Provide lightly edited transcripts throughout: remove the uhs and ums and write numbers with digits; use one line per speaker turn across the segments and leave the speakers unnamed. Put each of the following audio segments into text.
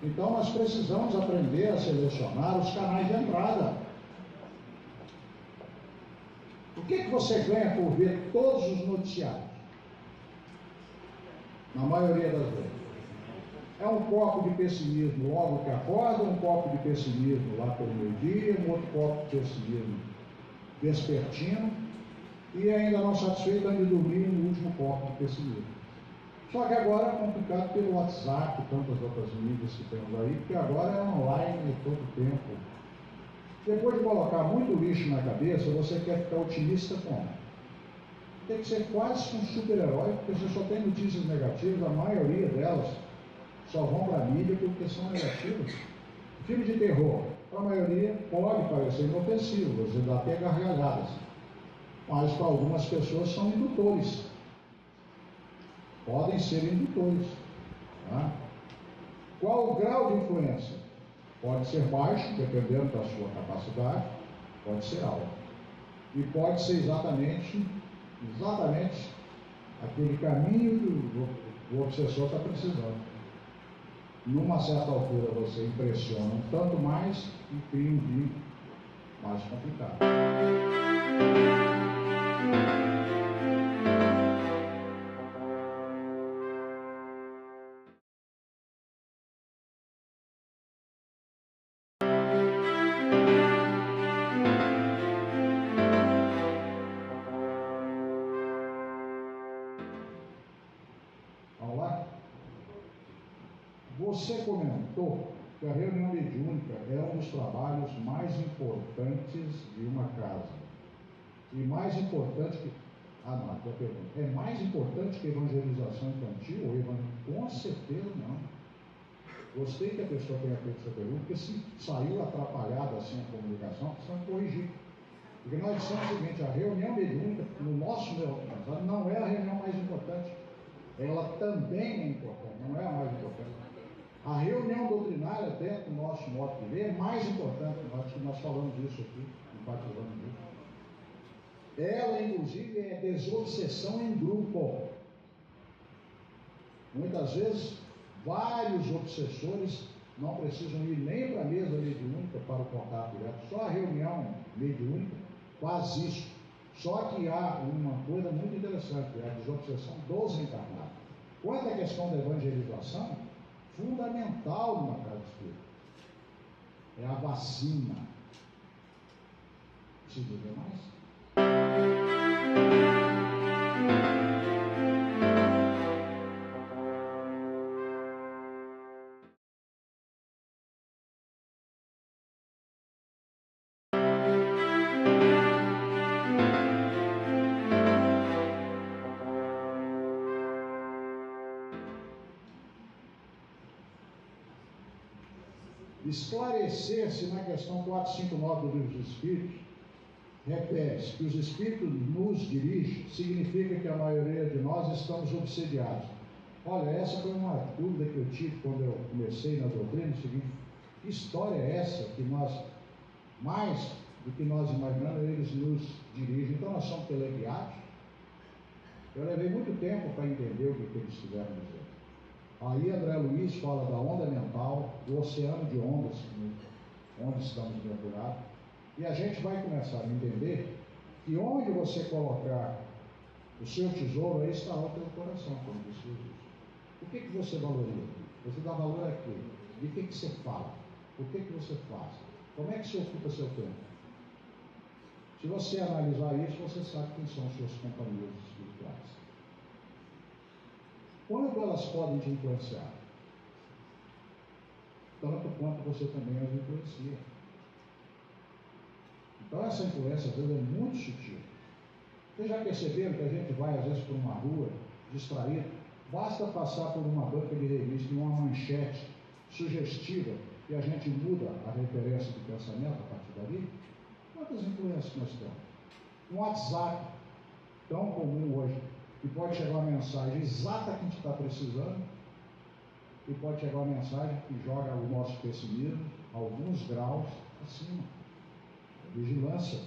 Então nós precisamos aprender a selecionar os canais de entrada. O que você ganha por ver todos os noticiários? Na maioria das vezes. É um copo de pessimismo logo que acorda, um copo de pessimismo lá pelo meio-dia, um outro copo de pessimismo vespertino, e ainda não satisfeito antes de dormir no último copo de pessimismo. Só que agora é complicado pelo WhatsApp e tantas outras mídias que temos aí, porque agora é online todo o tempo. Depois de colocar muito lixo na cabeça, você quer ficar otimista como? Tem que ser quase um super-herói, porque você só tem notícias negativas, a maioria delas só vão para a mídia porque são negativas. Filme de terror, para a maioria, pode parecer inofensivo, você dá até gargalhadas, mas para algumas pessoas são indutores. Podem ser indutores. Tá? Qual o grau de influência? Pode ser baixo, dependendo da sua capacidade, pode ser alto. E pode ser exatamente aquele caminho que o obsessor está precisando. Numa certa altura você impressiona um tanto mais e cria um vínculo mais complicado. Vamos lá? Você comentou que a reunião mediúnica é um dos trabalhos mais importantes de uma casa. E mais importante que... aqui a pergunta. É mais importante que a evangelização infantil ou Com certeza não. Gostei que a pessoa tenha feito essa pergunta, porque se saiu atrapalhada assim a comunicação, precisa corrigir. Porque nós dissemos o seguinte, a reunião mediúnica, no nosso pensar, não é a reunião mais importante. Ela também é importante, não é a mais importante. A reunião doutrinária, dentro do nosso modo de ver, é mais importante. Nós falamos disso aqui, enfatizamos isso. Ela, inclusive, é desobsessão em grupo. Muitas vezes, vários obsessores não precisam ir nem para a mesa mediúnica para o contato direto. Só a reunião mediúnica faz isso. Só que há uma coisa muito interessante, é a desobsessão dos encarnados. Quanto à questão da evangelização, fundamental numa casa espírita é a vacina. Se dizer mais? Esclarecer-se na questão 459 do Livro dos Espíritos, repete que os Espíritos nos dirigem, significa que a maioria de nós estamos obsediados. Olha, essa foi uma dúvida que eu tive quando eu comecei na doutrina, o seguinte, que história é essa que nós, mais do que nós imaginamos, eles nos dirigem, então nós somos teleguiados? Eu levei muito tempo para entender o que eles quiseram dizer. Aí André Luiz fala da onda mental, do oceano de ondas, onde estamos mergulhados, e a gente vai começar a entender que onde você colocar o seu tesouro, aí estará o teu coração, como disse Jesus. O que você valoriza? Você dá valor a quê? De que você fala? O que você faz? Como é que você ocupa seu tempo? Se você analisar isso, você sabe quem são os seus companheiros espirituais. Quanto elas podem te influenciar? Tanto quanto você também as influencia. Então essa influência, às vezes, é muito sutil. Vocês já perceberam que a gente vai, às vezes, por uma rua, distraído? Basta passar por uma banca de revista e uma manchete sugestiva e a gente muda a referência do pensamento a partir dali? Quantas influências nós temos? Um WhatsApp, tão comum hoje, que pode chegar uma mensagem exata que a gente está precisando, e pode chegar uma mensagem que joga o nosso pessimismo alguns graus acima. Vigilância.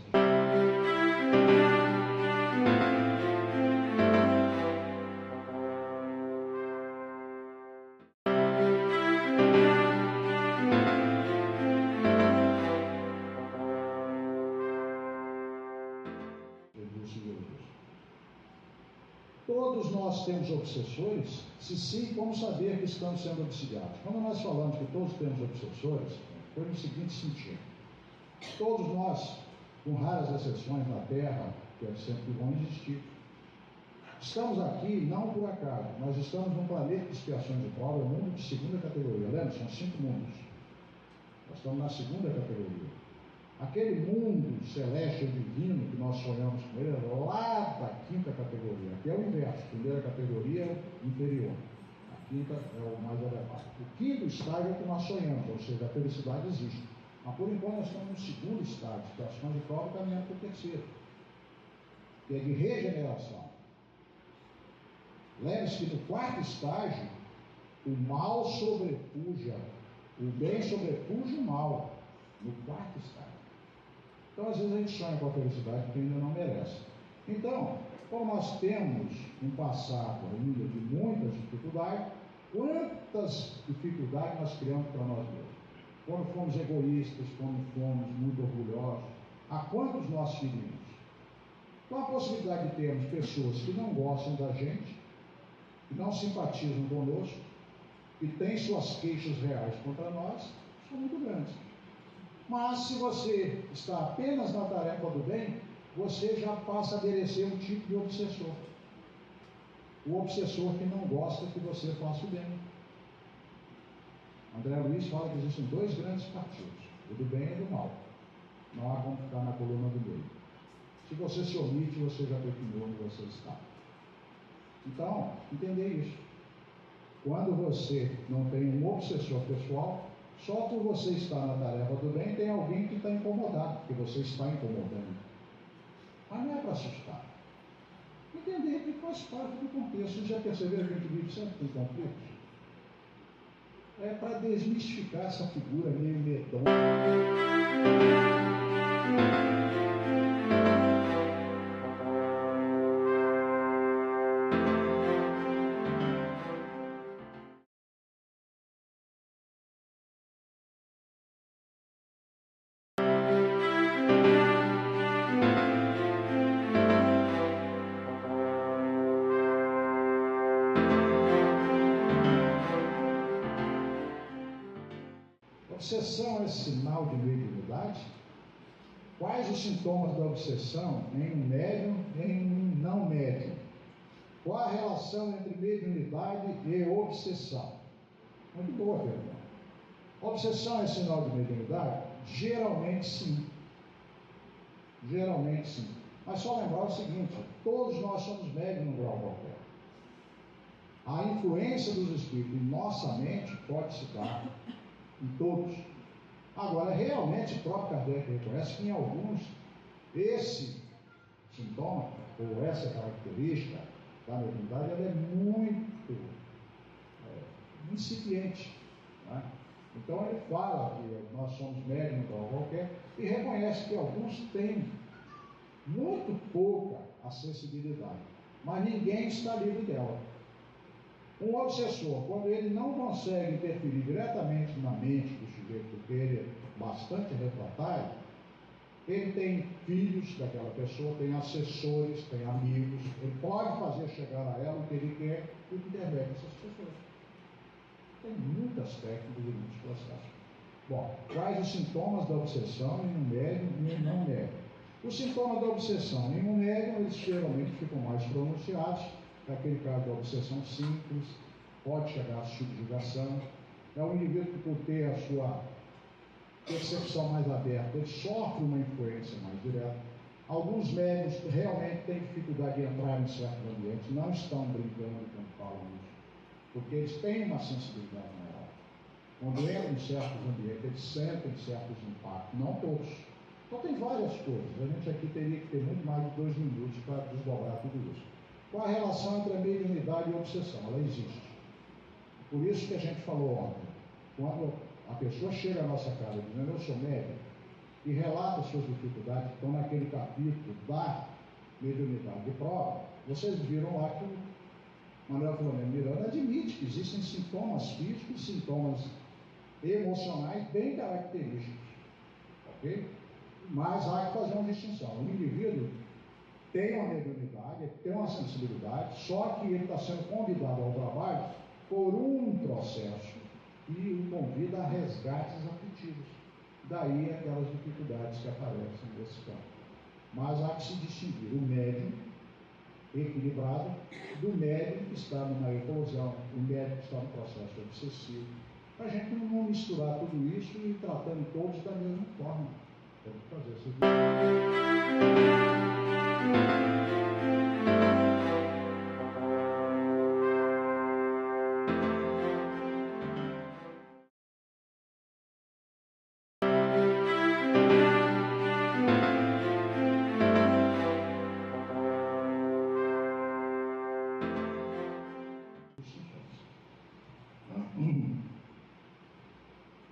Todos nós temos obsessores? Se sim, como saber que estamos sendo obsidiados? Quando nós falamos que todos temos obsessores, foi no seguinte sentido: todos nós, com raras exceções na Terra, que sempre vão existir, estamos aqui não por acaso. Nós estamos num planeta de expiações de prova, um mundo de segunda categoria. Lembra? São 5 mundos. Nós estamos na segunda categoria. Aquele mundo celeste ou divino que nós sonhamos com ele é lá da 5ª categoria. Aqui é o inverso. A primeira categoria é o inferior. A 5ª é o mais elevado. O 5º estágio é o que nós sonhamos, ou seja, a felicidade existe. Mas por enquanto nós estamos no 2º estágio, que é a de prova, caminhando para o 3º, que é de regeneração. Lembre-se que no 4º estágio, o mal sobrepuja, o bem sobrepuja o mal. No 4º estágio. Então, às vezes, a gente sonha com a felicidade que ainda não merece. Então, como nós temos um passado ainda de muitas dificuldades, quantas dificuldades nós criamos para nós mesmos? Quando fomos egoístas, quando fomos muito orgulhosos, a quantos nós ferimos? Então, a possibilidade de termos pessoas que não gostam da gente, que não simpatizam conosco, que têm suas queixas reais contra nós, são muito grandes. Mas se você está apenas na tarefa do bem, você já passa a merecer um tipo de obsessor. O obsessor que não gosta que você faça o bem. André Luiz fala que existem 2 grandes partidos, o do bem e o do mal. Não há como ficar na coluna do meio. Se você se omite, você já definiu onde você está. Então, entender isso. Quando você não tem um obsessor pessoal, só por você estar na tarefa do bem, tem alguém que está incomodado, porque você está incomodando. Mas não é para assustar. Entender que faz parte do contexto. Vocês já perceberam que a gente vive sempre com conflitos? É para desmistificar essa figura meio medonha. Obsessão é sinal de mediunidade? Quais os sintomas da obsessão em um médium e em um não médium? Qual a relação entre mediunidade e obsessão? Muito boa pergunta. Obsessão é sinal de mediunidade? Geralmente sim. Geralmente sim. Mas só lembrar o seguinte: todos nós somos médiums no grau qualquer. A influência dos espíritos em nossa mente pode se dar em todos. Agora, realmente, o próprio Kardec reconhece que em alguns, esse sintoma, ou essa característica da mediunidade, ela é muito incipiente. Né? Então, ele fala que nós somos médiums igual qualquer e reconhece que alguns têm muito pouca acessibilidade, mas ninguém está livre dela. Um obsessor, quando ele não consegue interferir diretamente na mente do sujeito, porque ele é bastante refratário, ele tem filhos daquela pessoa, tem assessores, tem amigos, ele pode fazer chegar a ela o que ele quer e intermete essas pessoas. Tem muitas técnicas e muitos processos. Bom, quais os sintomas da obsessão em um médium e em um não médium? Os sintomas da obsessão em um médium, eles geralmente ficam mais pronunciados. Naquele caso da obsessão simples, pode chegar à subjugação. É um indivíduo que, por ter a sua percepção mais aberta, ele sofre uma influência mais direta. Alguns médiuns realmente têm dificuldade de entrar em certos ambientes, não estão brincando quando falam isso, porque eles têm uma sensibilidade maior. Quando entram em certos ambientes, eles sentem certos impactos, não todos. Então tem várias coisas. A gente aqui teria que ter muito mais de 2 minutos para desdobrar tudo isso. Qual a relação entre a mediunidade e a obsessão? Ela existe. Por isso que a gente falou ontem, quando a pessoa chega à nossa casa dizendo eu sou médium e relata suas dificuldades, que estão naquele capítulo da mediunidade de prova, vocês viram lá que o Manuel Filomeno Miranda admite que existem sintomas físicos, sintomas emocionais bem característicos, ok? Mas há que fazer uma distinção. O indivíduo tem uma mediunidade, ele tem uma sensibilidade, só que ele está sendo convidado ao trabalho por um processo que o convida a resgates afetivos. Daí aquelas dificuldades que aparecem nesse campo. Mas há que se distinguir o médium equilibrado do médium que está numa eclosão, o médium que está no processo obsessivo. Para a gente não misturar tudo isso e tratando todos da mesma forma. Tem que fazer isso.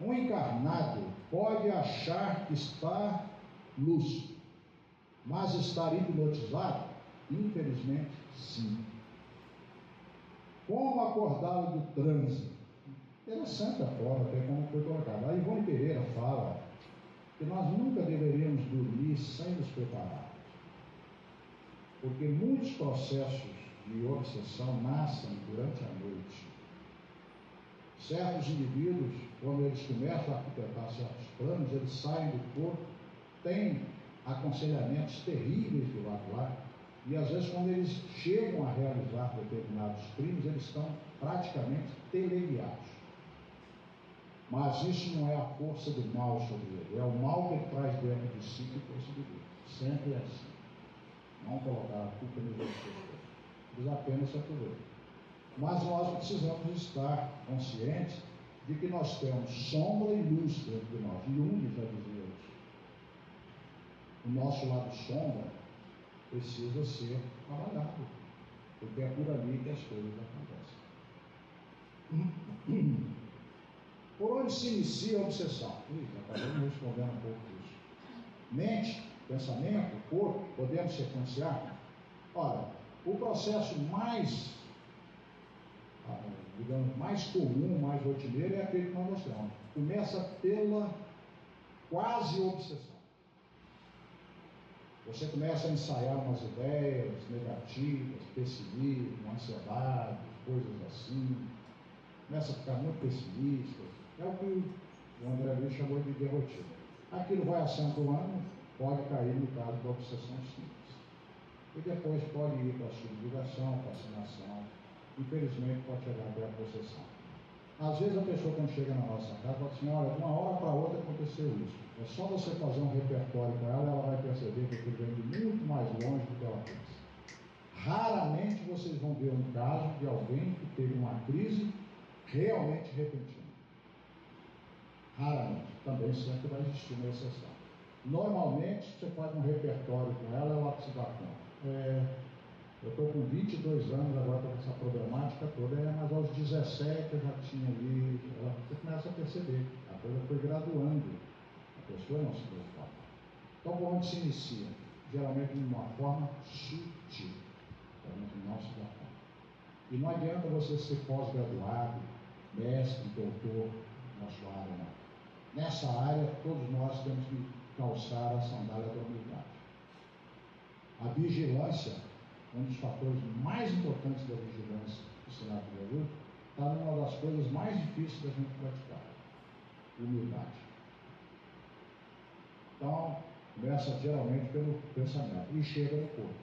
Um encarnado pode achar que está lúcido, mas estar hipnotizado? Infelizmente, sim. Como acordá-lo do transe? Interessante a forma, até como foi colocado. A Ivone Pereira fala que nós nunca deveríamos dormir sem nos preparar, porque muitos processos de obsessão nascem durante a noite. Certos indivíduos, quando eles começam a arquitetar certos planos, eles saem do corpo, têm aconselhamentos terríveis do lado lá, e às vezes quando eles chegam a realizar determinados crimes, eles estão praticamente teleguiados. Mas isso não é a força do mal sobre ele, é o mal que ele traz dentro de si que possibilita. Sempre é assim. Não colocar a culpa nos outras pessoas. Eles apenas se aproveitam. Mas nós precisamos estar conscientes de que nós temos sombra e luz dentro de nós. Jung já dizia isso. O nosso lado sombra precisa ser trabalhado, porque é por ali que as coisas acontecem. Por onde se inicia a obsessão? Acabamos respondendo um pouco disso. Mente, pensamento, corpo, podemos sequenciar? Ora, o processo digamos, mais comum, mais rotineiro é aquele que nós mostramos. Começa pela quase obsessão. Você começa a ensaiar umas ideias negativas, pessimismo, ansiedade, coisas assim. Começa a ficar muito pessimista. É o que o André Luiz chamou de derrotismo. Aquilo vai acentuando, pode cair no caso da obsessão simples. E depois pode ir para a subjugação, fascinação. Infelizmente pode chegar até a possessão. Às vezes a pessoa, quando chega na nossa casa, fala assim: olha, de uma hora para outra aconteceu isso. É só você fazer um repertório com ela, ela vai perceber que aquilo vem de muito mais longe do que ela pensa. Raramente vocês vão ver um caso de alguém que teve uma crise realmente repentina. Raramente. Também sempre vai existir uma exceção. Normalmente você faz um repertório com ela, ela se dá conta. Eu estou com 22 anos agora com essa problemática toda, mas aos 17 eu já tinha ali, você começa a perceber, a coisa foi graduando, a pessoa não se preocupa. Então, por onde se inicia? Geralmente de uma forma sutil, para a gente não se dá conta. E não adianta você ser pós-graduado, mestre, doutor na sua área, não. Nessa área, todos nós temos que calçar a sandália da humildade. A vigilância, um dos fatores mais importantes da vigilância do Senado do Brasil, está numa das coisas mais difíceis da gente praticar: humildade. Então, começa geralmente pelo pensamento e chega no corpo.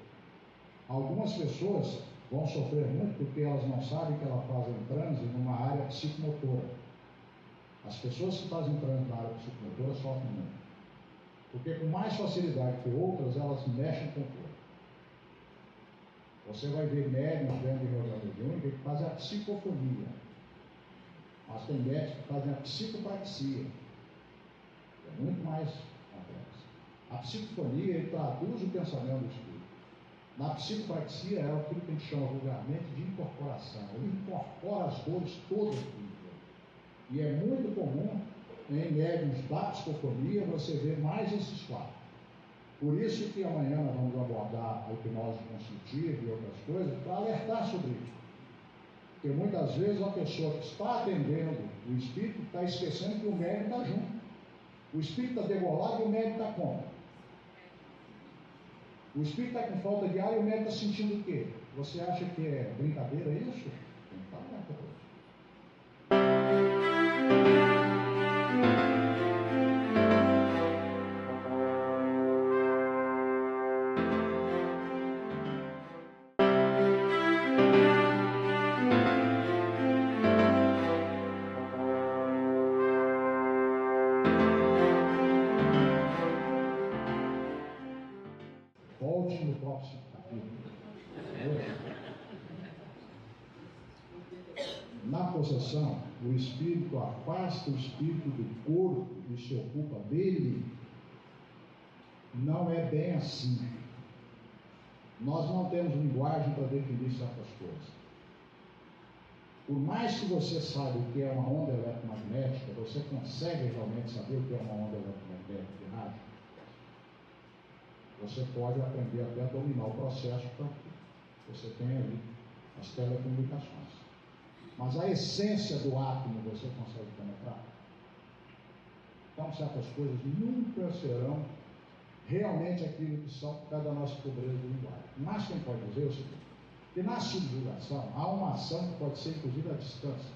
Algumas pessoas vão sofrer muito porque elas não sabem que elas fazem transe numa área psicomotora. As pessoas que fazem transe na área psicomotora sofrem muito, porque com mais facilidade que outras, elas mexem com o corpo. Você vai ver médiuns dentro de reunião mediúnica que fazem a psicofonia, mas tem médicos que fazem a psicopraxia, que é muito mais complexo. A psicofonia, ele traduz o pensamento do espírito. Na psicopraxia é aquilo que a gente chama vulgarmente de incorporação. Ele incorpora as dores todas do indivíduo. E é muito comum em médiuns da psicofonia você ver mais esses quatro. Por isso que amanhã nós vamos abordar a hipnose construtiva e outras coisas para alertar sobre isso. Porque muitas vezes a pessoa que está atendendo o espírito está esquecendo que o médium está junto. O espírito está degolado e o médium está como? O espírito está com falta de ar e o médico está sentindo o quê? Você acha que é brincadeira isso? Tem que parar para hoje. Volte no próximo capítulo. Na possessão, o espírito afasta o espírito do corpo e se ocupa dele. Não é bem assim. Nós não temos linguagem para definir certas coisas. Por mais que você saiba o que é uma onda eletromagnética, você consegue realmente saber o que é uma onda eletromagnética de rádio? Você pode aprender até a dominar o processo para que você tenha ali as telecomunicações. Mas a essência do átomo você consegue penetrar? Então, certas coisas nunca serão realmente aquilo que são por causa da nossa pobreza de linguagem. Mas quem pode dizer é o seguinte, que na subjugação há uma ação que pode ser inclusive à distância.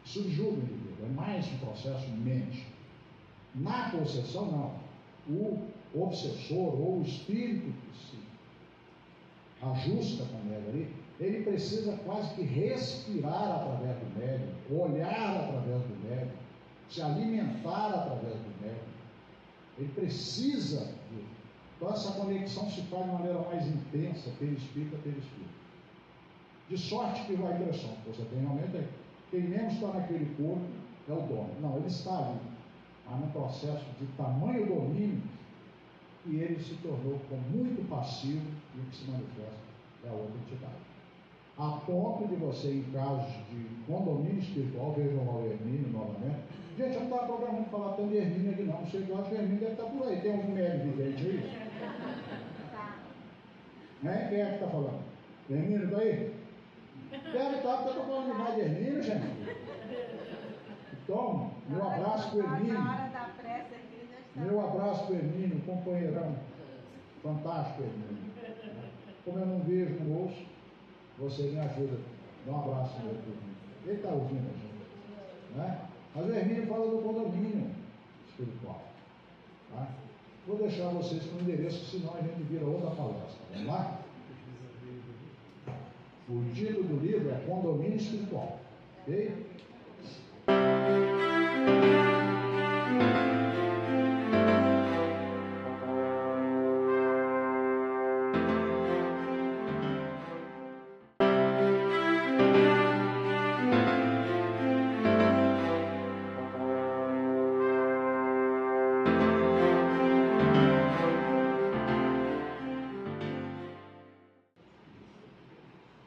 Subjuga o indivíduo, é mais um processo mente. Na possessão, não. O obsessor ou o espírito que se ajusta com o médium ali, ele precisa quase que respirar através do médium, olhar através do médium, se alimentar através do médium. Ele precisa disso. Então essa conexão se faz de maneira mais intensa, perispírito a perispírito. De sorte que vai direção que você tem realmente é quem menos está naquele corpo é o dono. Não, ele está ali. Há um processo de tamanho domínio que ele se tornou com muito passivo e o que se manifesta é a outra entidade. A ponto de você, em casos de condomínio espiritual, vejam lá o Hermínio novamente. Gente, eu não estava programando falar tanto de Hermínio aqui não sei, eu acho que o Hermínio deve estar por aí. Tem algum médico vidente aí? Né? Quem é que está falando? Hermínio está aí? Deve estar, porque eu estou falando demais de Hermínio, gente. Então, meu abraço para o Hermínio. Meu abraço para o Hermínio, companheirão. Fantástico, Hermínio. Como eu não vejo, não ouço, você me ajuda. Dá um abraço para ele. Ele está ouvindo a gente. Né? Mas o Hermínio fala do condomínio espiritual. Tá? Vou deixar vocês com o endereço, senão a gente vira outra palestra. Vamos lá? O título do livro é Condomínio Espiritual. Ok?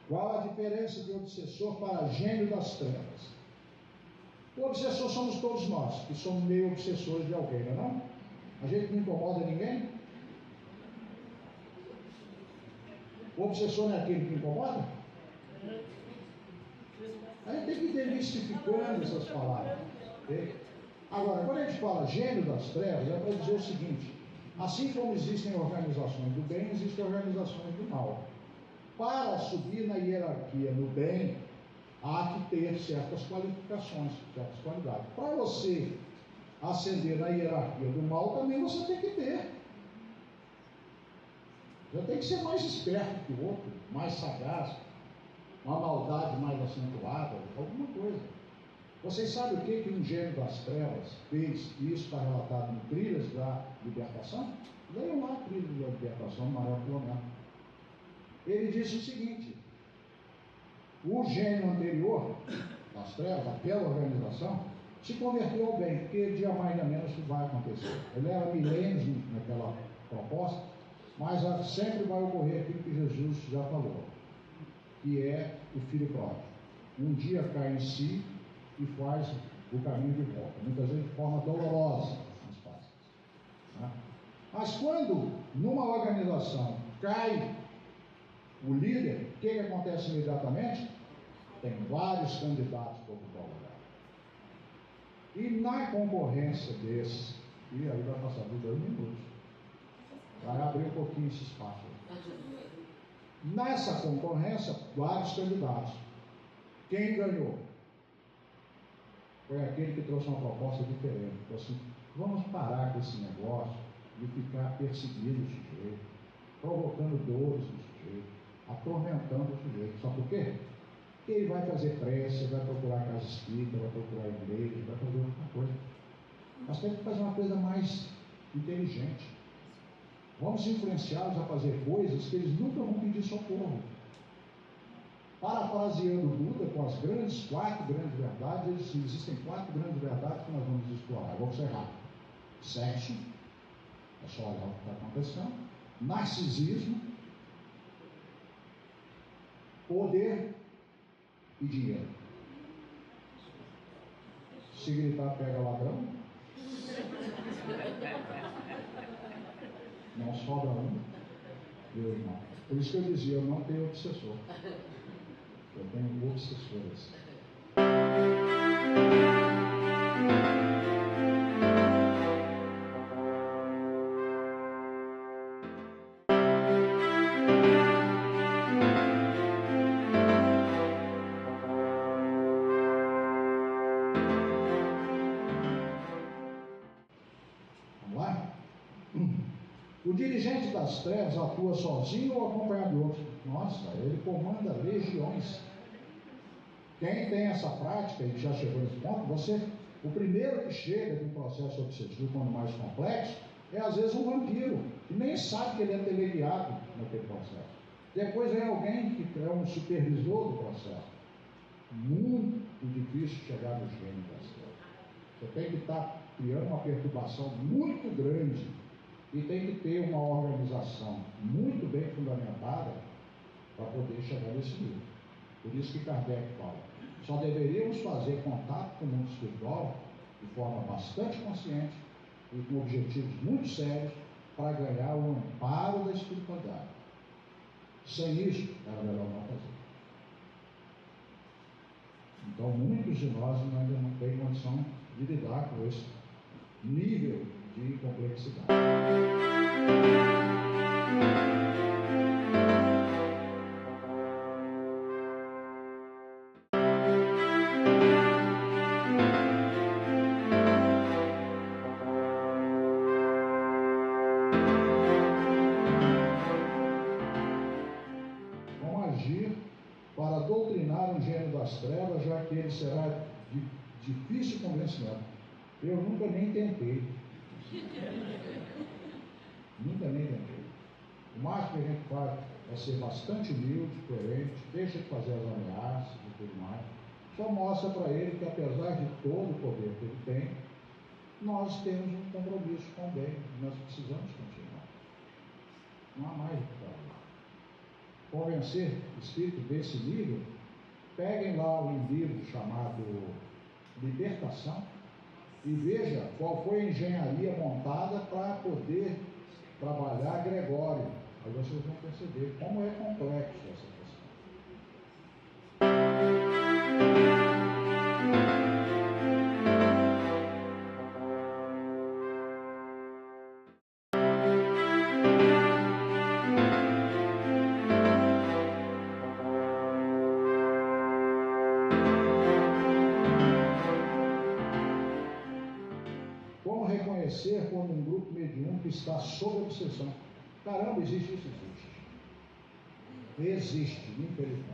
Qual a diferença de obsessor para gênio das trevas? O obsessor somos todos nós, que somos meio obsessores de alguém, não é não? A gente não incomoda ninguém? O obsessor não é aquele que incomoda? A gente tem que ir demistificando essas palavras. Okay? Agora, quando a gente fala gênio das trevas, é para dizer o seguinte: assim como existem organizações do bem, existem organizações do mal. Para subir na hierarquia no bem, há que ter certas qualificações, certas qualidades. Para você ascender na hierarquia do mal, também você tem que ter. Já tem que ser mais esperto que o outro, mais sagaz, uma maldade mais acentuada, alguma coisa. Vocês sabem o que um gênio das trevas fez? E isso está relatado no Trilhas da Libertação? Leiam lá Trilhas da Libertação, no Maior Filomeno. Ele disse o seguinte: o gênio anterior das trevas, aquela organização, se converteu ao bem, porque dia mais dia menos isso vai acontecer. Ele era milênios naquela proposta, mas sempre vai ocorrer aquilo que Jesus já falou, que é o filho pródigo. Um dia cai em si e faz o caminho de volta, muitas vezes de forma dolorosa, né? Mas quando numa organização cai o líder, o que acontece imediatamente? Tem vários candidatos para ocupar o lugar. E na concorrência desses, e aí vai passar por 2 minutos, Vai abrir um pouquinho esse espaço. Nessa concorrência, vários candidatos. Quem ganhou? Foi aquele que trouxe uma proposta diferente. Falou assim, vamos parar com esse negócio de ficar perseguindo o sujeito, provocando dores no sujeito, atormentando o sujeito. Sabe por quê? Porque ele vai fazer prece, vai procurar casa espírita, vai procurar igreja, vai fazer outra coisa. Mas tem que fazer uma coisa mais inteligente. Vamos influenciá-los a fazer coisas que eles nunca vão pedir socorro. Parafraseando o Buda com as quatro grandes verdades, existem 4 grandes verdades que nós vamos explorar. Vamos ser rápido. Sexo, é só olhar o que está acontecendo. Narcisismo, poder e dinheiro. Se gritar, pega ladrão. Não sobra um, meu irmão. Por isso que eu dizia, eu não tenho obsessor. Eu tenho obsessores. Vamos lá? O dirigente das trevas atua sozinho ou acompanhado de outros? Nossa, ele comanda legiões. Quem tem essa prática e já chegou nesse ponto, o primeiro que chega de um processo obsessivo, quando mais complexo, é às vezes um vampiro, que nem sabe que ele é teleguiado naquele processo. Depois vem alguém que é um supervisor do processo. Muito difícil chegar no gênio das trevas. Você tem que estar criando uma perturbação muito grande e tem que ter uma organização muito bem fundamentada para poder chegar nesse nível. Por isso que Kardec fala, só deveríamos fazer contato com o mundo espiritual de forma bastante consciente e com objetivos muito sérios para ganhar o amparo da espiritualidade. Sem isso, era melhor não fazer. Então, muitos de nós ainda não têm condição de lidar com esse nível de complexidade. Vamos agir para doutrinar um gênio das trevas, já que ele será de difícil convencimento. Eu nunca nem tentei. Nunca nem tentei. O máximo que a gente faz é ser bastante humilde, coerente, deixa de fazer as ameaças e tudo mais. Só mostra para ele que, apesar de todo o poder que ele tem, nós temos um compromisso com o bem. Nós precisamos continuar. Não há mais o que fazer. Convencer o espírito desse nível, peguem lá um livro chamado Libertação e veja qual foi a engenharia montada para poder trabalhar Gregório. Aí vocês vão perceber como é complexo essa questão. Como reconhecer quando um grupo mediúnico está sob obsessão? Caramba, existe isso? Existe, infelizmente.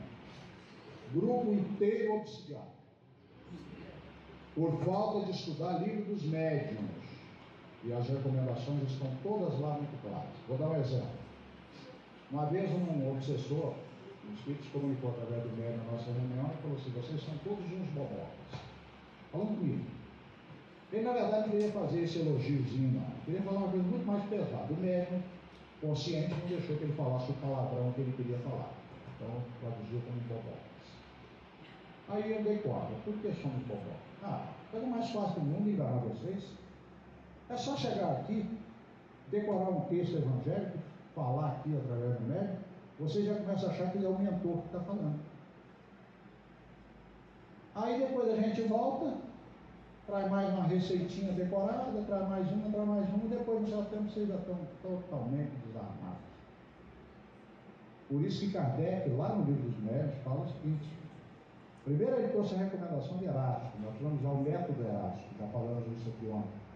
Grupo inteiro obsidiado. Por falta de estudar livro dos médiuns. E as recomendações estão todas lá muito claras. Vou dar um exemplo. Uma vez um obsessor, o espírito se comunicou através do médium na nossa reunião e falou assim, vocês são todos uns bobocas. Falando comigo. Ele, na verdade, queria fazer esse elogiozinho, não. Queria falar uma coisa muito mais pesada. O médium, consciente, não deixou que ele falasse o palavrão que ele queria falar. Então, traduziu como bobocas. Aí eu dei corda. Por que somos bobocas? A coisa mais fácil do mundo enganar vocês é só chegar aqui, decorar um texto evangélico, falar aqui através do médium, você já começa a achar que ele é o mentor que está falando. Aí depois a gente volta, traz mais uma receitinha decorada, traz mais uma, depois do certo tempo vocês já estão totalmente desarmados. Por isso que Kardec, lá no livro dos Médiuns, fala o seguinte: primeiro ele trouxe a recomendação de Erasto, nós vamos ao método Erasto, já falamos isso aqui ontem.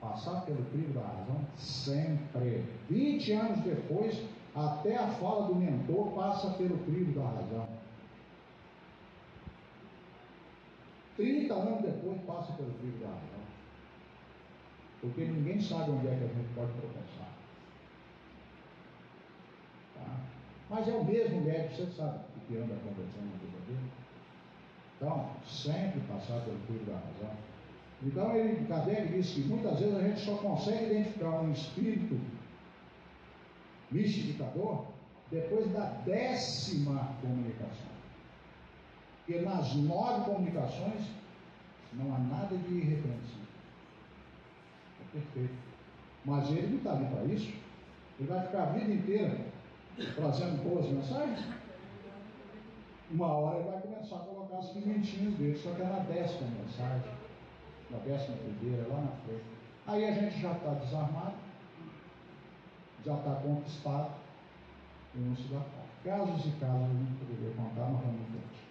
Passar pelo crivo da razão sempre. 20 anos depois, até a fala do mentor passa pelo crivo da razão. 30 anos depois passa pelo crivo da razão. Porque ninguém sabe onde é que a gente pode tropeçar. Tá? Mas é o mesmo médico, você sabe o que anda conversando na vida dele. Então, sempre passar pelo crivo da razão. Então, Kardec disse que muitas vezes a gente só consegue identificar um espírito mistificador depois da 10ª comunicação. Porque nas 9 comunicações não há nada de irrepreensível. É perfeito. Mas ele não está ali para isso. Ele vai ficar a vida inteira trazendo boas mensagens. Uma hora ele vai começar a colocar as pimentinhas dele, só que é na 10ª mensagem, na 11ª, lá na frente. Aí a gente já está desarmado, já está conquistado e não se dá conta. Casos e casos a gente poderia contar, mas vamos em frente.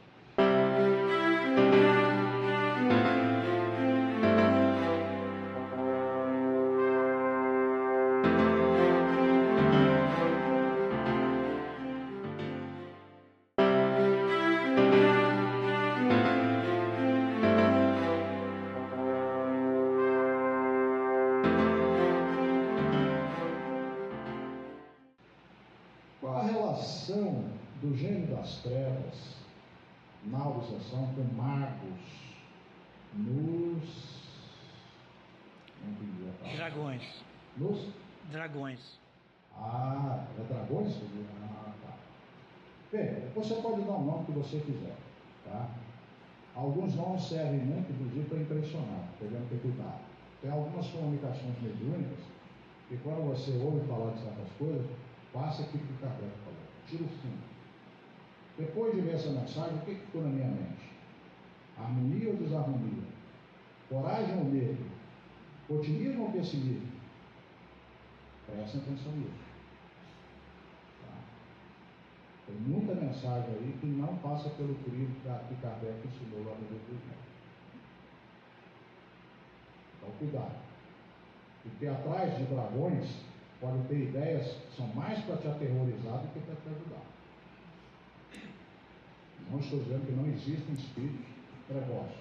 Qual a relação do gênio das trevas na obsessão com magos nos
dragões?
Nos
dragões.
É dragões? Tá. Bem, você pode dar o nome que você quiser, tá? Alguns nomes servem muito, inclusive, para impressionar, devemos ter cuidado. Tem algumas comunicações mediúnicas que, quando você ouve falar de certas coisas, passa aqui para o Kardec falou, tira o fundo. Depois de ver essa mensagem, o que ficou na minha mente? Harmonia ou desarmonia? Coragem ou medo? Otimismo ou pessimismo? Prestem atenção nisso. Tá? Tem muita mensagem aí que não passa pelo crivo que Kardec ensinou lá no livro dos Médiuns. Então, cuidado. Porque atrás de dragões podem ter ideias que são mais para te aterrorizar do que para te ajudar. Não estou dizendo que não existem espíritos trevosos.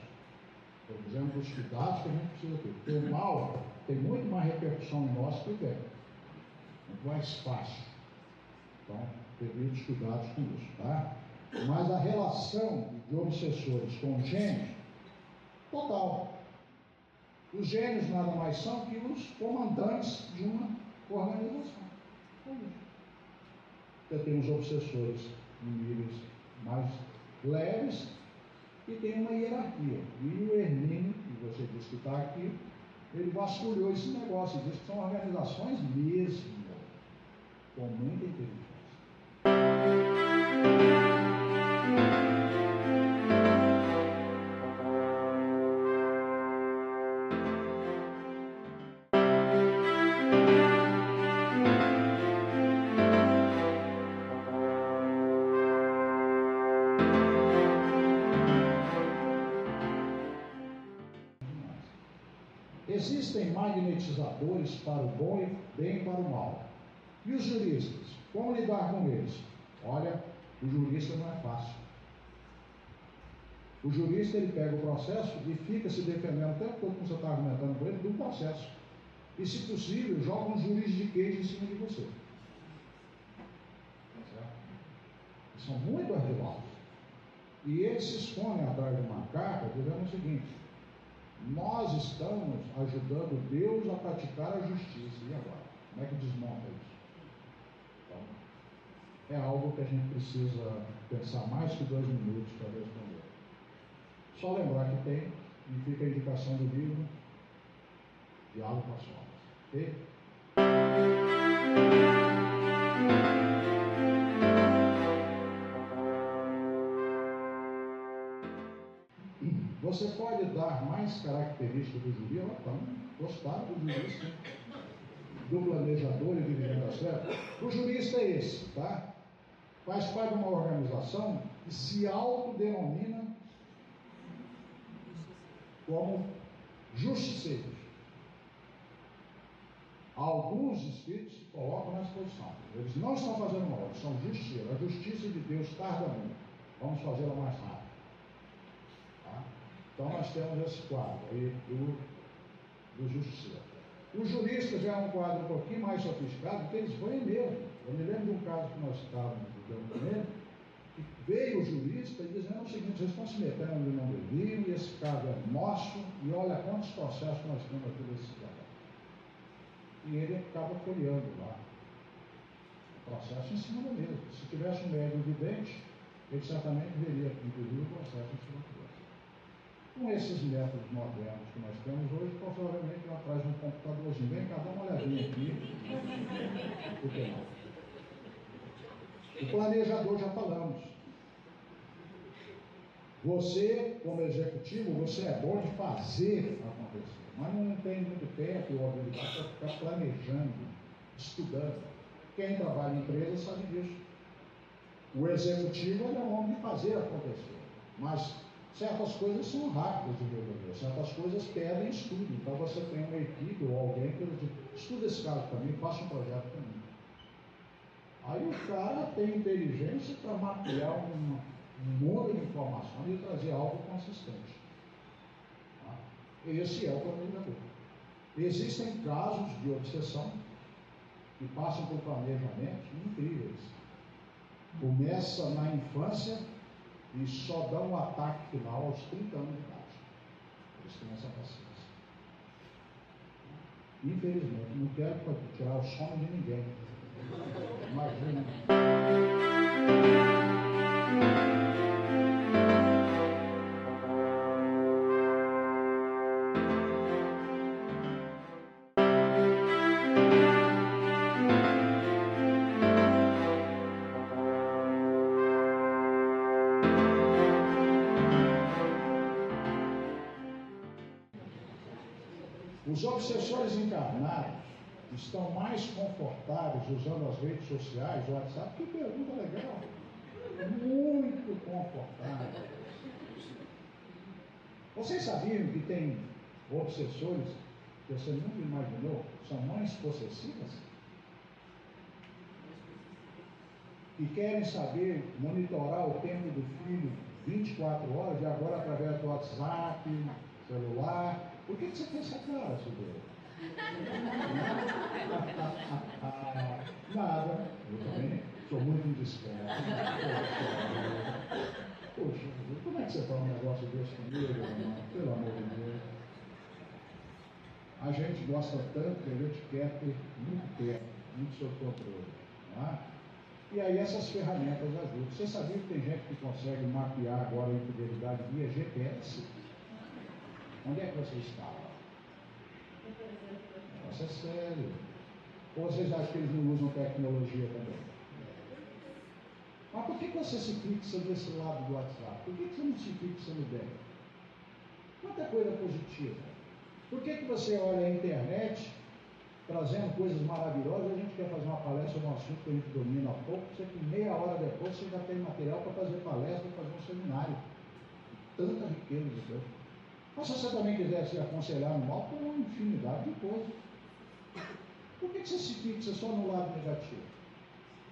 Estou dizendo dos cuidados que a gente precisa ter. Porque o mal tem muito mais repercussão em nós que o bem. Muito mais fácil. Então, devidos cuidados com isso, tá? Mas a relação de obsessores com gênios, total. Os gênios nada mais são que os comandantes de uma organização. Você tem os obsessores em níveis mais leves e tem uma hierarquia. E o Hermínio, que você disse que está aqui, ele vasculhou esse negócio e disse que são organizações mesmo, com muita inteligência. Existem magnetizadores para o bom e bem para o mal. E os juristas? Como lidar com eles? Olha, o jurista não é fácil. O jurista, ele pega o processo e fica se defendendo o tempo todo, como você está argumentando com ele, do processo. E, se possível, joga um juridiquês em cima de você. Eles são muito ardilosos. E eles se escondem atrás de uma carta dizendo o seguinte: nós estamos ajudando Deus a praticar a justiça. E agora? Como é que desmonta isso? Então, é algo que a gente precisa pensar mais que 2 minutos para responder. Só lembrar que tem, e fica a indicação do livro Diálogo com as Sombras. Ok? Você pode dar mais características do jurista? Então, gostaram do jurista, do planejador e dirigente da sede? O jurista é esse, tá? Faz parte de uma organização que se autodenomina como justiceiros. Alguns espíritos se colocam nessa posição. Eles não estão fazendo mal, eles são justiceiros. A justiça de Deus tarda muito. Vamos fazê-la mais rápido. Tá? Então nós temos esse quadro aí do justiceiro. O jurista já é um quadro um pouquinho mais sofisticado, porque eles vão mesmo. Eu me lembro de um caso que nós estávamos lidando com ele, que veio o jurista e dizendo o seguinte: vocês estão se metendo onde não deviam, e esse caso é nosso, e olha quantos processos nós temos aqui desse cidadão. E ele ficava folheando lá o processo em cima da mesa. Se tivesse um médium vidente, ele certamente veria, inclusive, o processo em cima da mesa. Com esses métodos modernos que nós temos hoje, provavelmente ela traz um computadorzinho. Vem cá, dá uma olhadinha aqui. Por que não? O planejador já falamos. Você, como executivo, você é bom de fazer acontecer, mas não tem muito tempo ou habilidade para ficar planejando, estudando. Quem trabalha em empresa sabe disso. O executivo é um homem de fazer acontecer, mas certas coisas são rápidas de resolver, certas coisas pedem estudo. Então você tem uma equipe ou alguém que diz: estuda esse caso para mim, faça um projeto para mim. Aí o cara tem inteligência para mapear um mundo de informações e trazer algo consistente. Tá? Esse é o planejador. Existem casos de obsessão que passam por planejamentos incríveis. Começa na infância e só dá um ataque final aos 30 anos de idade. Eles têm essa paciência. Infelizmente, não quero tirar o sono de ninguém. Imagina. Os obsessores encarnados estão mais confortáveis usando as redes sociais, o WhatsApp. Que pergunta legal! Muito confortável. Vocês sabiam que tem obsessores que você nunca imaginou? São mães possessivas? Que querem saber, monitorar o tempo do filho 24 horas, e agora através do WhatsApp, celular. Por que você tem essa cara, Silveira? Nada. Eu também sou muito indiscreto. Poxa, como é que você fala um negócio desse comigo, irmão? Pelo amor de Deus. A gente gosta tanto que a gente quer ter muito perto, muito sob controle. Não é? E aí essas ferramentas ajudam. Você sabia que tem gente que consegue mapear agora a infidelidade via GPS? Onde é que você estava? Nossa, é sério. Ou vocês acham que eles não usam tecnologia também? Mas por que você se fixa desse lado do WhatsApp? Por que você não se fixa no bem? Quanta coisa positiva. Por que você olha a internet trazendo coisas maravilhosas? A gente quer fazer uma palestra de um assunto que a gente domina há pouco, você que meia hora depois você já tem material para fazer palestra, para fazer um seminário. Tanta riqueza de Deus. Mas se você também quiser se aconselhar no mal, tem uma infinidade de coisas. Por que você se fixa só no lado negativo?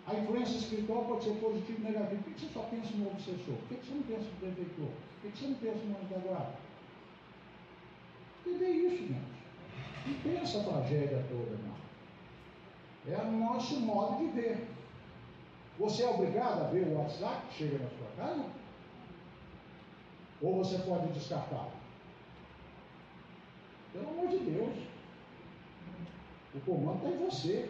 A influência espiritual pode ser positiva e negativa. Por que você só pensa no obsessor? Por que você não pensa no benfeitor? Por que você não pensa no anjo da guarda? Entender isso, gente. Não tem essa tragédia toda, não. É o nosso modo de ver. Você é obrigado a ver o WhatsApp que chega na sua casa? Ou você pode descartá-lo? Pelo amor de Deus. O comando está em você.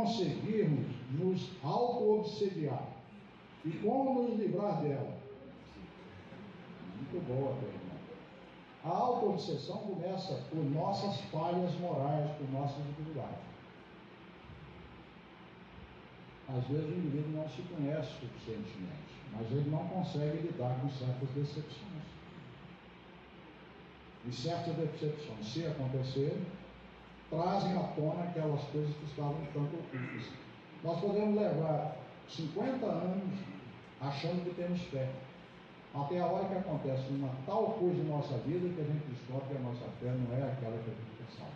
conseguirmos nos auto-obsediar e como nos livrar dela. Muito boa, irmão. A auto-obsessão começa por nossas falhas morais, por nossas debilidades. Às vezes o indivíduo não se conhece suficientemente, mas ele não consegue lidar com certas decepções. E certas decepções, se acontecerem, trazem à tona aquelas coisas que estavam tanto ocultas. Nós podemos levar 50 anos achando que temos fé, até a hora que acontece uma tal coisa em nossa vida que a gente descobre que a nossa fé não é aquela que a gente pensava.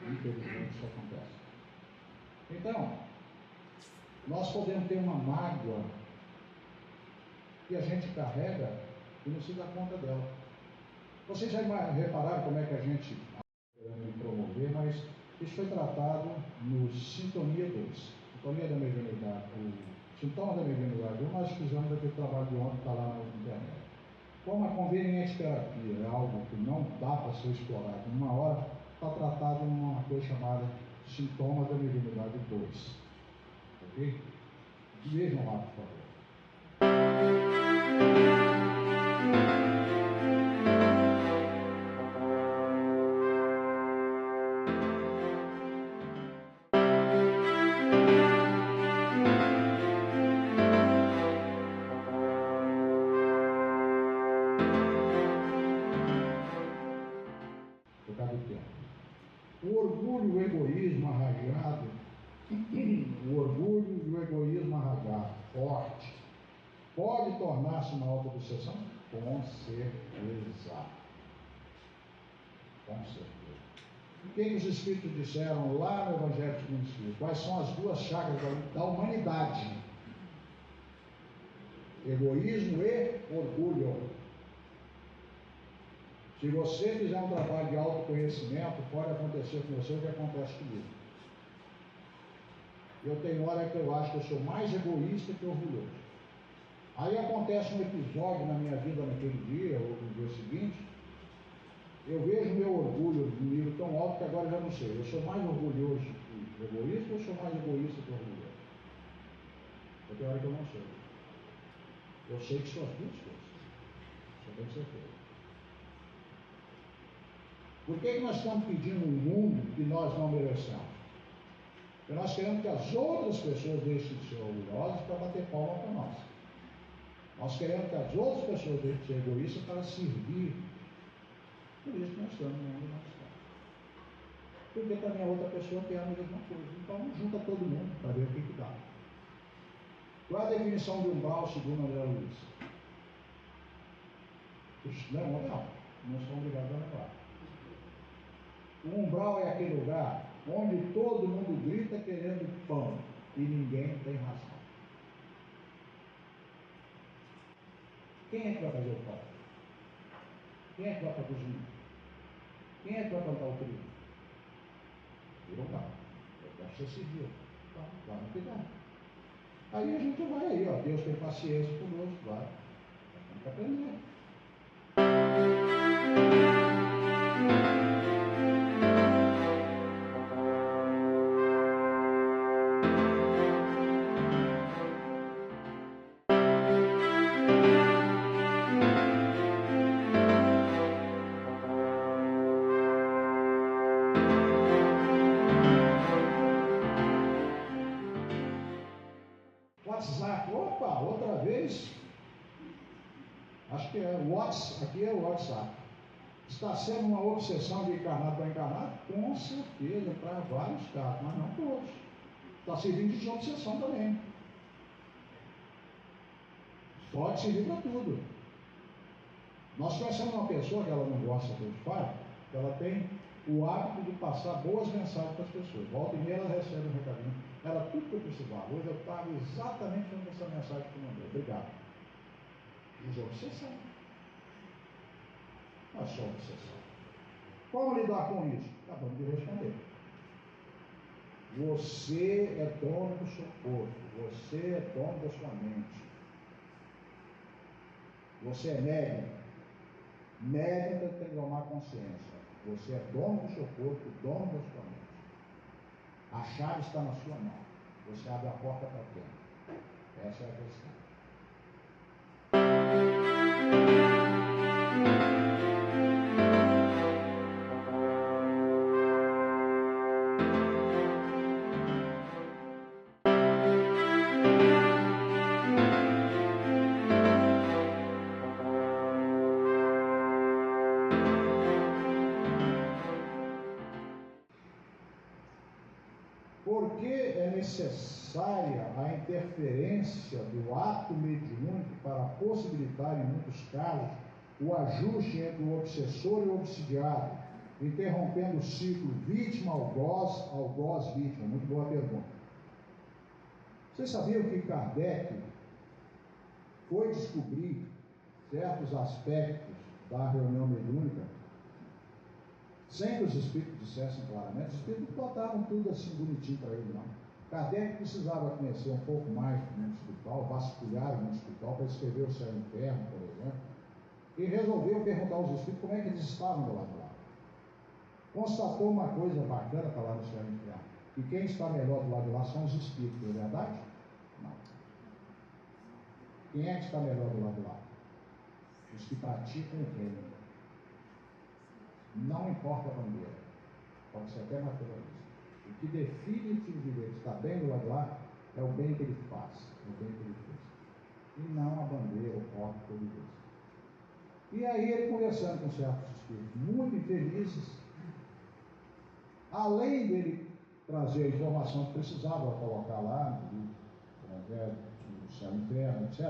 Infelizmente isso acontece. Então, nós podemos ter uma mágoa que a gente carrega e não se dá conta dela. Vocês já repararam como é que a gente promover, mas isso foi tratado no Sintonia 2, Sintonia da Mediunidade, o Sintoma da Mediunidade 1, nós fizemos aquele trabalho de ontem, está lá na internet. Como a conveniente terapia é algo que não dá para ser explorado em uma hora, está tratado numa coisa chamada Sintoma da Mediunidade 2. Ok? Vejam lá, por favor. O orgulho e o egoísmo arraigado, o orgulho e o egoísmo arraigado, forte, pode tornar-se uma auto-obsessão? Com certeza. Com certeza. O que os Espíritos disseram lá no Evangelho segundo o Espírito? Quais são as duas chagas da humanidade? Egoísmo e orgulho. Se você fizer um trabalho de autoconhecimento, pode acontecer com você o que acontece comigo. Eu tenho hora que eu acho que eu sou mais egoísta que orgulhoso. Aí acontece um episódio na minha vida naquele dia, ou no dia seguinte, eu vejo meu orgulho de nível tão alto que agora já não sei. Eu sou mais orgulhoso que egoísta ou sou mais egoísta que orgulhoso? Eu tenho hora que eu não sei. Eu sei que são as duas coisas. Só tenho certeza. Por que nós estamos pedindo um mundo que nós não merecemos? Porque nós queremos que as outras pessoas deixem de ser orgulhosas para bater palma para nós. Nós queremos que as outras pessoas deixem de ser egoístas para servir. Por isso que nós estamos no mundo que nós estamos. Porque também a outra pessoa quer a mesma coisa. Então junta todo mundo para ver o que dá. Qual é a definição de umbral segundo André Luiz? Não são obrigados a lembrar. O umbral é aquele lugar onde todo mundo grita querendo pão e ninguém tem razão. Quem é que vai fazer o pão? Quem é que vai para a cozinha? Quem é que vai plantar o trigo? Eu não. Eu quero ser civil. Então, vai no cuidado. Aí a gente vai aí, ó. Deus tem paciência conosco, vai. Tem que aprender. WhatsApp, opa, outra vez, acho que é o WhatsApp, aqui é o WhatsApp. Está sendo uma obsessão de encarnado para encarnado? Com certeza, para vários casos, mas não todos. Está servindo de obsessão também. Pode servir para tudo. Nós conhecemos uma pessoa que ela não gosta do pai, ela tem o hábito de passar boas mensagens para as pessoas. Volta e meia ela recebe um recadinho. Era tudo que eu precisava. Hoje eu estava exatamente vendo essa mensagem que eu mandei. Obrigado. Mas é obsessão. Não é só obsessão. Como lidar com isso? Acabamos de responder. Você é dono do seu corpo. Você é dono da sua mente. Você é médium. Médium tem que tomar consciência. Você é dono do seu corpo, dono da sua mente. A chave está na sua mão. Você abre a porta para quem? Essa é a questão. Por que é necessária a interferência do ato mediúnico para possibilitar, em muitos casos, o ajuste entre o obsessor e o obsidiado, interrompendo o ciclo vítima-algoz-vítima? Muito boa pergunta. Vocês sabiam que Kardec foi descobrir certos aspectos da reunião mediúnica sem que os espíritos dissessem claramente? Os espíritos botavam tudo assim bonitinho para ele, não. Kardec precisava conhecer um pouco mais do mundo espiritual, vasculhar o mundo espiritual para escrever o Céu e o Inferno, por exemplo, e resolveu perguntar aos espíritos como é que eles estavam do lado de lá. Constatou uma coisa bacana para lá no Céu e no Inferno, que quem está melhor do lado de lá são os espíritos, não é verdade? Não. Quem é que está melhor do lado de lá? Os que praticam o reino. Não importa a bandeira, pode ser até materialista. O que definitivamente está bem do lado de lá é o bem que ele faz, o bem que ele fez. E não a bandeira, o corpo que ele fez. E aí ele conversando com certos espíritos muito infelizes, além dele trazer a informação que precisava colocar lá no Evangelho, no Céu e no Inferno, etc.,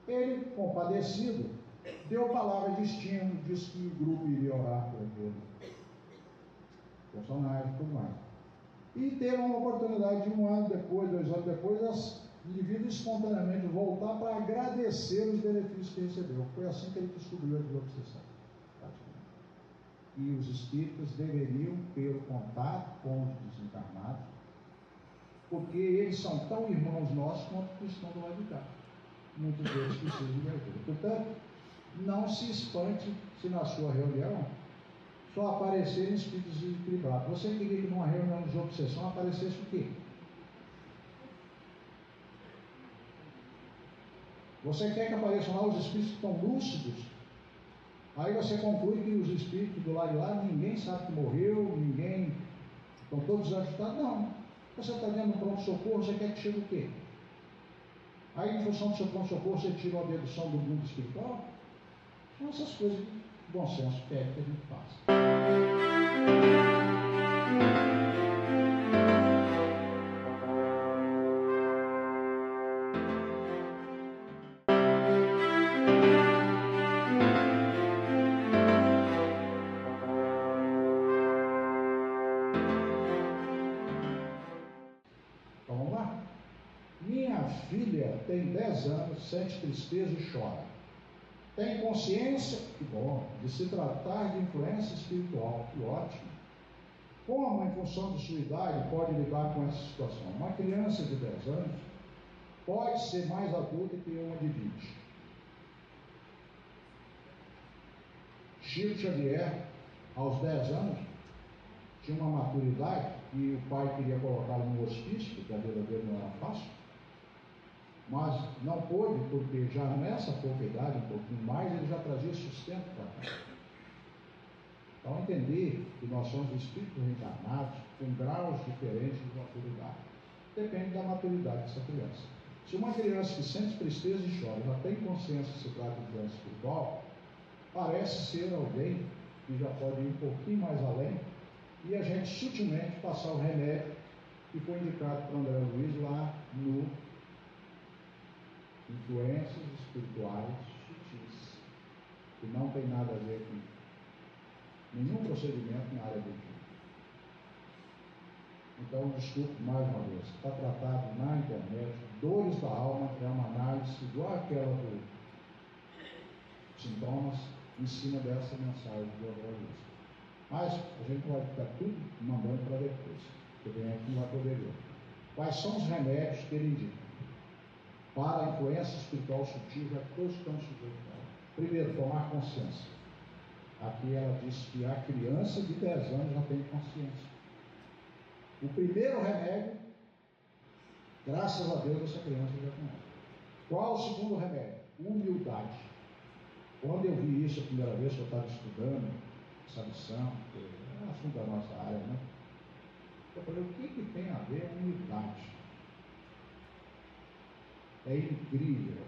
ele, compadecido, deu palavra de estímulo, disse que o grupo iria orar por aquele personagem e tudo mais. E teve uma oportunidade de 1 ano depois, 2 anos depois, o indivíduo espontaneamente voltar para agradecer os benefícios que recebeu. Foi assim que ele descobriu a desobsessão. E os espíritos deveriam ter o contato com os desencarnados, porque eles são tão irmãos nossos quanto os que estão do lado de cá. Muitos deles precisam de ajuda. Portanto, não se espante se na sua reunião só aparecerem espíritos desequilibrados. Você queria que numa reunião de obsessão aparecesse o quê? Você quer que apareçam lá os espíritos que estão lúcidos? Aí você conclui que os espíritos do lado de lá, ninguém sabe que morreu, ninguém... estão todos ajustados? Não. Você está dentro do pronto-socorro, você quer que chegue o quê? Aí, em função do seu pronto-socorro, você tira uma dedução do mundo espiritual? São essas coisas que o bom senso pede que a gente faça. Então, vamos lá? Minha filha tem 10 anos, sente tristeza e chora. Tem consciência, que bom, de se tratar de influência espiritual, que ótimo. Como, em função de sua idade, pode lidar com essa situação? Uma criança de 10 anos pode ser mais adulta que uma de 20. Chico Xavier, aos 10 anos, tinha uma maturidade e o pai queria colocá-lo no hospício, porque a vida dele não era fácil, mas não pôde, porque já nessa pouca idade, um pouquinho mais, ele já trazia sustento para cá. Então, entender que nós somos espíritos reencarnados com graus diferentes de maturidade. Depende da maturidade dessa criança. Se uma criança que sente tristeza e chora já tem consciência que se trata de doença espiritual, parece ser alguém que já pode ir um pouquinho mais além e a gente sutilmente passar o remédio que foi indicado para André Luiz lá no Influências Espirituais Sutis, que não tem nada a ver com nenhum procedimento na área do estudo. Então, desculpe mais uma vez, está tratado na internet. Dores da alma é uma análise igual àquela dos sintomas em cima dessa mensagem do André Luiz. Mas a gente vai ficar tudo mandando para depois, porque a gente não vai poder ver. Quais são os remédios que ele indica para a influência espiritual sutil, já que todos estamos sujeitos a ela? Primeiro, tomar consciência. Aqui ela diz que a criança de 10 anos já tem consciência. O primeiro remédio, graças a Deus, essa criança já conhece. Qual o segundo remédio? Humildade. Quando eu vi isso a primeira vez que eu estava estudando essa lição, que é um assunto da nossa área, né? Eu falei, o que tem a ver a humildade? É incrível.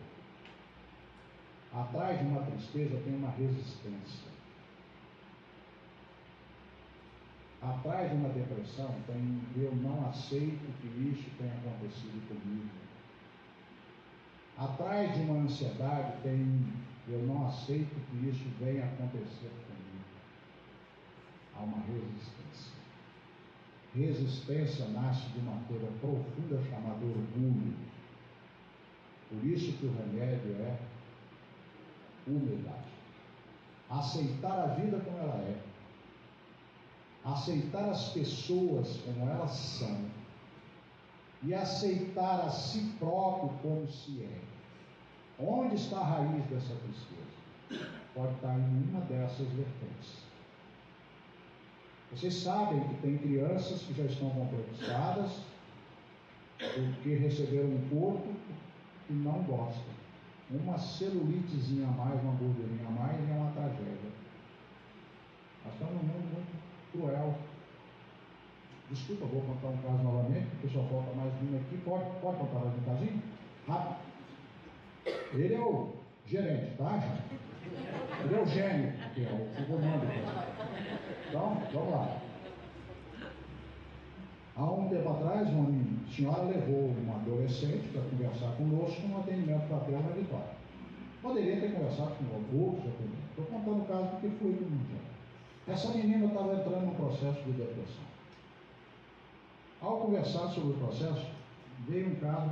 Atrás de uma tristeza tem uma resistência. Atrás de uma depressão tem eu não aceito que isso tenha acontecido comigo. Atrás de uma ansiedade tem eu não aceito que isso venha acontecer comigo. Há uma resistência. Resistência nasce de uma coisa profunda chamada orgulho. Por isso que o remédio é humildade. Aceitar a vida como ela é. Aceitar as pessoas como elas são. E aceitar a si próprio como se é. Onde está a raiz dessa tristeza? Pode estar em uma dessas vertentes. Vocês sabem que tem crianças que já estão complexadas porque receberam um corpo que não gostam. Uma celulitezinha a mais, uma gordurinha a mais é uma tragédia. Nós estamos num mundo muito cruel. Desculpa, vou contar um caso novamente, porque só falta mais um aqui. Pode contar mais um casinho? Rápido. Ele é o gerente, tá? Ele é o gênio, que é o comando. Então, vamos lá. Há um tempo atrás, uma senhora levou uma adolescente para conversar conosco no atendimento fraterno na Vitória. Poderia ter conversado com outros atendentes. Estou contando o caso porque foi do mundo. Essa menina estava entrando num processo de depressão. Ao conversar sobre o processo, veio um caso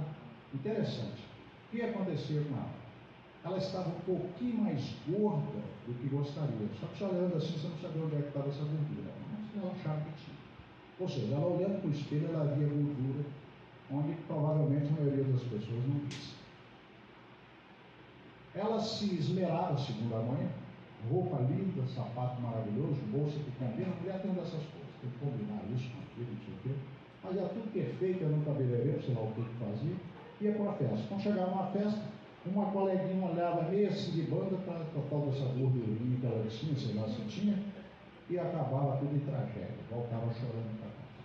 interessante. O que acontecia com ela? Ela estava um pouquinho mais gorda do que gostaria. Só que olhando assim, você não sabia onde é que estava essa gordura. Mas ela achava que tinha. Ou seja, ela olhando para o espelho, ela via gordura, onde provavelmente a maioria das pessoas não visse. Ela se esmerava, segundo a mãe, roupa linda, sapato maravilhoso, bolsa que combina. A mulher tem uma dessas coisas, tem que combinar isso com aquilo, não sei o quê. Mas é tudo perfeito, era no cabeleireiro, sei lá o que fazia, ia para a festa. Quando chegava na festa, uma coleguinha olhava meio assim de banda para total dessa gordurinha que ela tinha, sei lá se tinha, e acabava tudo em tragédia, voltava chorando para casa.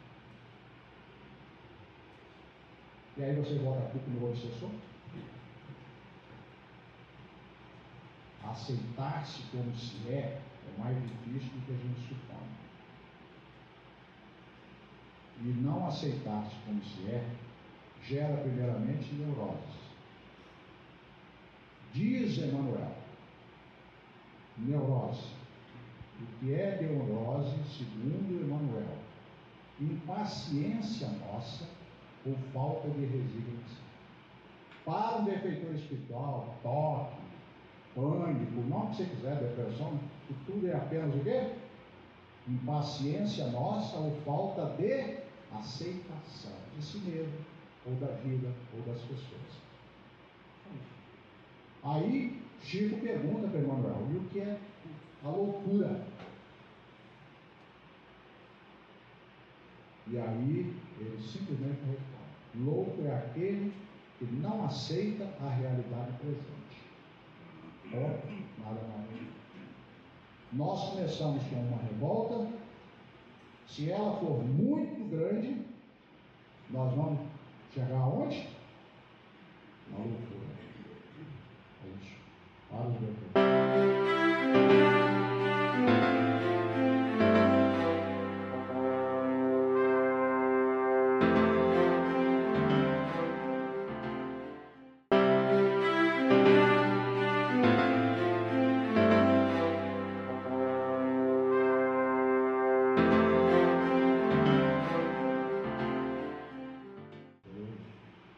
E aí você volta a culpa no obsessor? Aceitar-se como se é mais difícil do que a gente supõe. E não aceitar-se como se é gera primeiramente neuroses. Diz Emmanuel, neurose. O que é neurose, segundo Emmanuel? Impaciência nossa ou falta de resiliência. Para um defeitor espiritual, toque, pânico, o nome que você quiser, depressão, tudo é apenas o quê? Impaciência nossa ou falta de aceitação de si mesmo, ou da vida, ou das pessoas. Aí, Chico pergunta para Emmanuel, e o que é a loucura? E aí, ele simplesmente responde, louco é aquele que não aceita a realidade presente. Nada mais. Nós começamos com uma revolta. Se ela for muito grande, nós vamos chegar aonde? Na loucura. É isso. Para os doutores.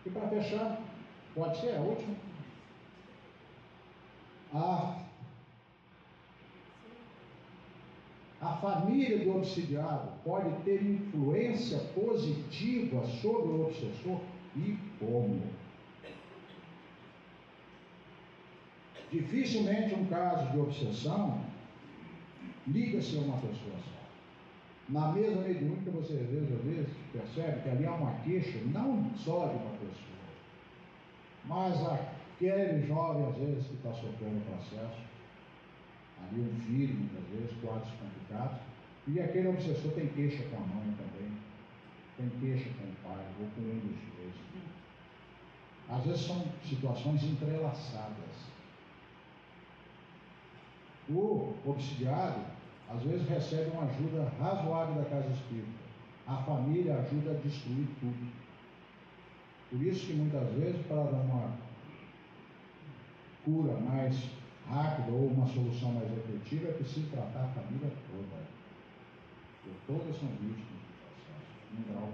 E para fechar, pode ser a última. A família do obsidiado pode ter influência positiva sobre o obsessor e como? Dificilmente um caso de obsessão liga-se a uma pessoa só. Na mesa mediúnica você às vezes percebe que ali há uma queixa, não só de uma pessoa, mas aquele jovem às vezes que está sofrendo o processo, ali um filho muitas vezes, quadros complicados, e aquele obsessor tem queixa com a mãe também, tem queixa com o pai, ou com um dos dois. Às vezes são situações entrelaçadas. O obsidiado, às vezes, recebe uma ajuda razoável da casa espírita. A família ajuda a destruir tudo. Por isso que muitas vezes, para dar uma cura mais rápida ou uma solução mais efetiva, é preciso tratar a família toda. Porque todas são vítimas do processo, em grau.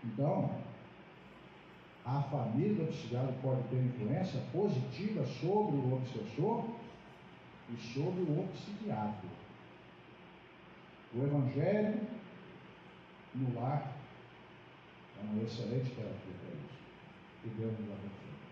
Então, a família do obsidiado pode ter influência positiva sobre o obsessor e sobre o obsidiado. O Evangelho no lar é uma excelente terapia para isso. Que Deus nos abençoe.